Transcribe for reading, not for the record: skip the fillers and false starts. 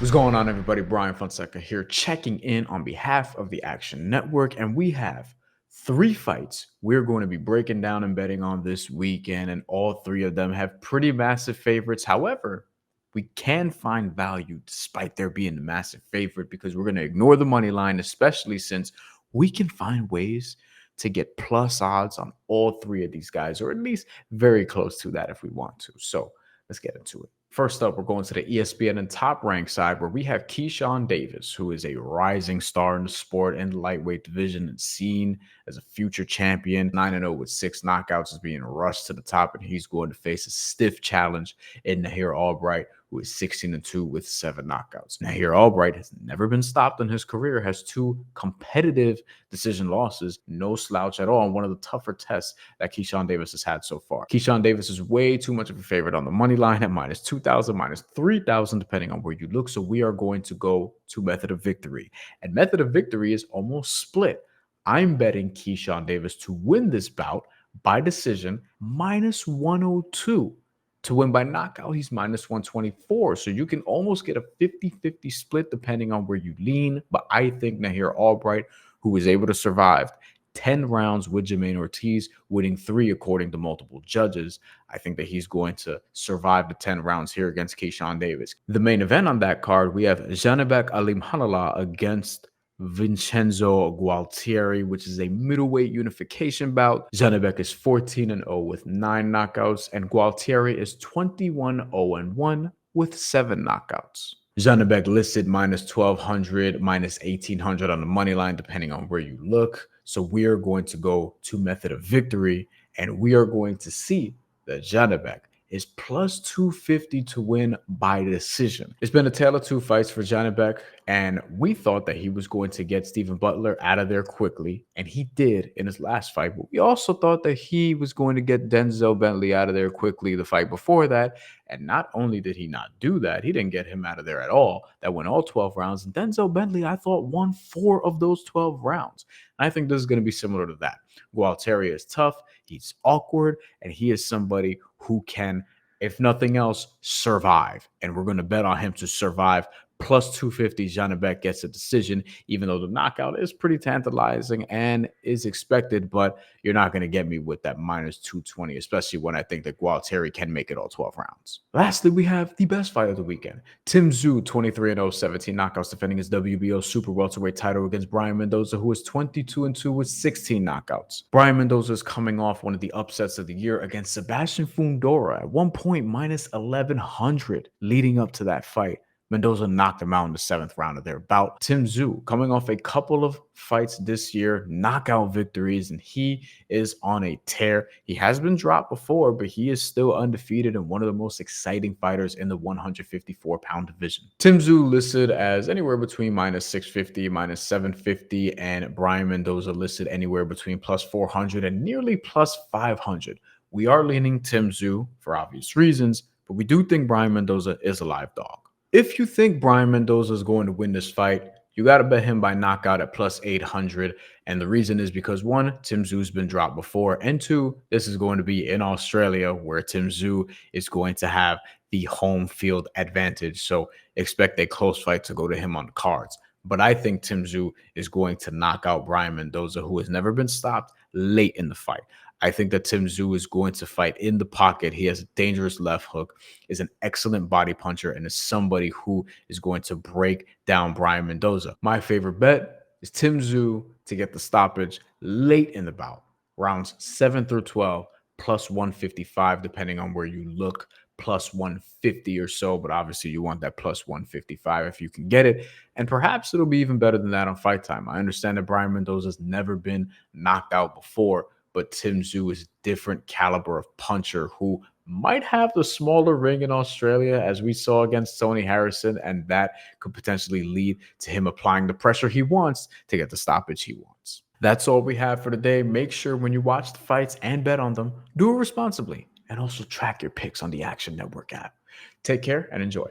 What's going on, everybody? Bryan Fonseca here, checking in on behalf of the Action Network, and we have 3 fights we're going to be breaking down and betting on this weekend, and all 3 of them have pretty massive favorites. However, we can find value despite there being a massive favorite because we're going to ignore the money line, especially since we can find ways to get plus odds on all 3 of these guys, or at least very close to that if we want to. So let's get into it. First up, we're going to the ESPN and Top Rank side, where we have Keyshawn Davis, who is a rising star in the sport and lightweight division and seen as a future champion. 9-0 with 6 knockouts, is being rushed to the top, and he's going to face a stiff challenge in Nahir Albright, who is 16-2 with 7 knockouts. Nahir Albright has never been stopped in his career, has 2 competitive decision losses, no slouch at all, and one of the tougher tests that Keyshawn Davis has had so far. Keyshawn Davis is way too much of a favorite on the money line at -2,000, -3,000, depending on where you look. So we are going to go to method of victory. And method of victory is almost split. I'm betting Keyshawn Davis to win this bout by decision, -102. To win by knockout, he's -124. So you can almost get a 50-50 split depending on where you lean. But I think Nahir Albright, who was able to survive 10 rounds with Jermaine Ortiz, winning 3 according to multiple judges, I think that he's going to survive the 10 rounds here against Keyshawn Davis. The main event on that card, we have Janibek Alimkhanuly against Vincenzo Gualtieri, which is a middleweight unification bout. Janibek is 14-0 with 9 knockouts, and Gualtieri is 21-0-1 with 7 knockouts. Janibek listed -1,200, -1,800 on the money line, depending on where you look. So we are going to go to method of victory, and we are going to see that Janibek is +250 to win by decision. It's been a tale of 2 fights for Janibek, and we thought that he was going to get Stephen Butler out of there quickly, and he did in his last fight. But we also thought that he was going to get Denzel Bentley out of there quickly the fight before that. And not only did he not do that, he didn't get him out of there at all. That went all 12 rounds. And Denzel Bentley, I thought, won 4 of those 12 rounds. And I think this is going to be similar to that. Gualtieri is tough, he's awkward, and he is somebody who can, if nothing else, survive. And we're going to bet on him to survive. +250, Janibek gets a decision, even though the knockout is pretty tantalizing and is expected, but you're not going to get me with that -220, especially when I think that Gualtieri can make it all 12 rounds. Lastly, we have the best fight of the weekend. Tszyu, 23-0, 17 knockouts, defending his WBO super welterweight title against Bryan Mendoza, who is 22-2 with 16 knockouts. Bryan Mendoza is coming off one of the upsets of the year against Sebastian Fundora, at one point -1,100 leading up to that fight. Mendoza knocked him out in the 7th round of their bout. Tszyu, coming off a couple of fights this year, knockout victories, and he is on a tear. He has been dropped before, but he is still undefeated and one of the most exciting fighters in the 154-pound division. Tszyu listed as anywhere between -650, -750, and Bryan Mendoza listed anywhere between +400 and nearly +500. We are leaning Tszyu for obvious reasons, but we do think Bryan Mendoza is a live dog. If you think Bryan Mendoza is going to win this fight, you got to bet him by knockout at +800. And the reason is because 1, Tszyu's been dropped before, and 2, this is going to be in Australia where Tszyu is going to have the home field advantage. So expect a close fight to go to him on the cards. But I think Tszyu is going to knock out Bryan Mendoza, who has never been stopped, late in the fight. I think that Tszyu is going to fight in the pocket. He has a dangerous left hook, is an excellent body puncher, and is somebody who is going to break down Bryan Mendoza. My favorite bet is Tszyu to get the stoppage late in the bout, rounds 7 through 12, +155, depending on where you look, +150 or so, but obviously you want that +155 if you can get it, and perhaps it'll be even better than that on Fight Time. I understand that Bryan Mendoza's never been knocked out before, but Tszyu is a different caliber of puncher who might have the smaller ring in Australia, as we saw against Tony Harrison, and that could potentially lead to him applying the pressure he wants to get the stoppage he wants. That's all we have for today. Make sure when you watch the fights and bet on them, do it responsibly, and also track your picks on the Action Network app. Take care and enjoy.